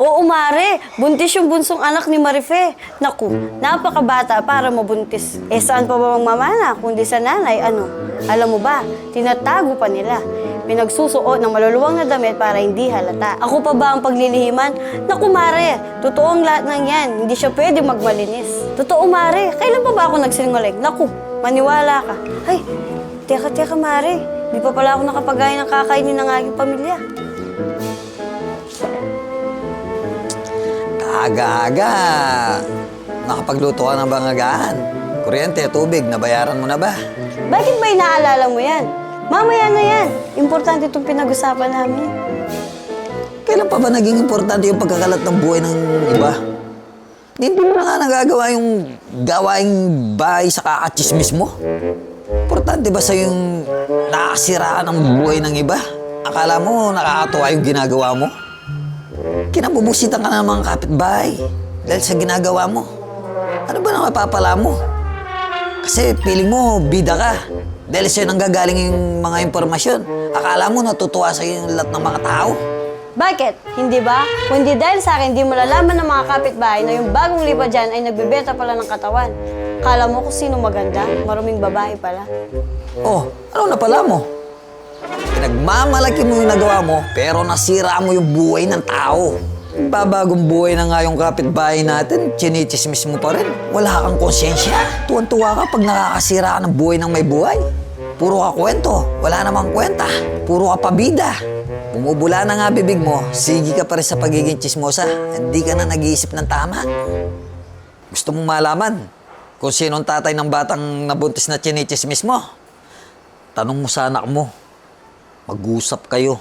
Oo, Mare. Buntis yung bunsong anak ni Marife. Naku, napakabata para mabuntis. Eh, saan pa ba magmamana kundi sa nanay? Ano? Alam mo ba, tinatago pa nila. Pinagsusuot ng maluluwang na damit para hindi halata. Ako pa ba ang paglilihiman? Naku, Mare, totoo ang lahat ng yan. Hindi siya pwede magmalinis. Totoo, Mare. Kailan pa ba ako nagsinungaling? Naku, maniwala ka. Ay, teka, Mare. Di pa pala ako nakapagaya ng kakainin ng aking pamilya. Aga-aga. Nakapagluto ka ng bangagaan. Kuryente, tubig, nabayaran mo na ba? Bakit ba inaalala mo yan? Mamaya na yan. Importante itong pinag-usapan namin. Kailan pa ba naging importante yung pagkakalat ng buhay ng iba? Hindi mo na nga nagagawa yung gawaing bahay sa kakachismis mo? Importante ba sa yung nakasiraan ng buhay ng iba? Akala mo nakakatuwa yung ginagawa mo? Kinabubusitan ka ng mga kapitbahay dahil sa ginagawa mo. Ano ba nang mapapala mo? Kasi feeling mo, bida ka. Dahil sa'yo nanggagaling yung mga impormasyon. Akala mo natutuwa sa'yo yung lahat ng mga tao. Bakit? Hindi ba? Kung hindi dahil sa akin, hindi mo lalaman ng mga kapitbahay na yung bagong lipa dyan ay nagbebenta pala ng katawan. Kala mo kung sino maganda, maruming babae pala. Oh, ano na pala mo? Pinagmamalaki mo yung nagawa mo, pero nasira mo yung buhay ng tao. Babagong buhay na nga yung kapitbahay natin, chinichismis mo pa rin. Wala kang konsensya. Tuwan-tuwa ka pag nakakasira ka ng buhay ng may buhay. Puro ka kwento, wala namang kwenta. Puro ka pabida. Bumubula na nga bibig mo, sige ka pa rin sa pagiging chismosa. Hindi ka na nag-iisip ng tama. Gusto mong malaman kung sinong tatay ng batang nabuntis na chinichismis mo? Tanong mo sa anak mo. Mag-usap kayo.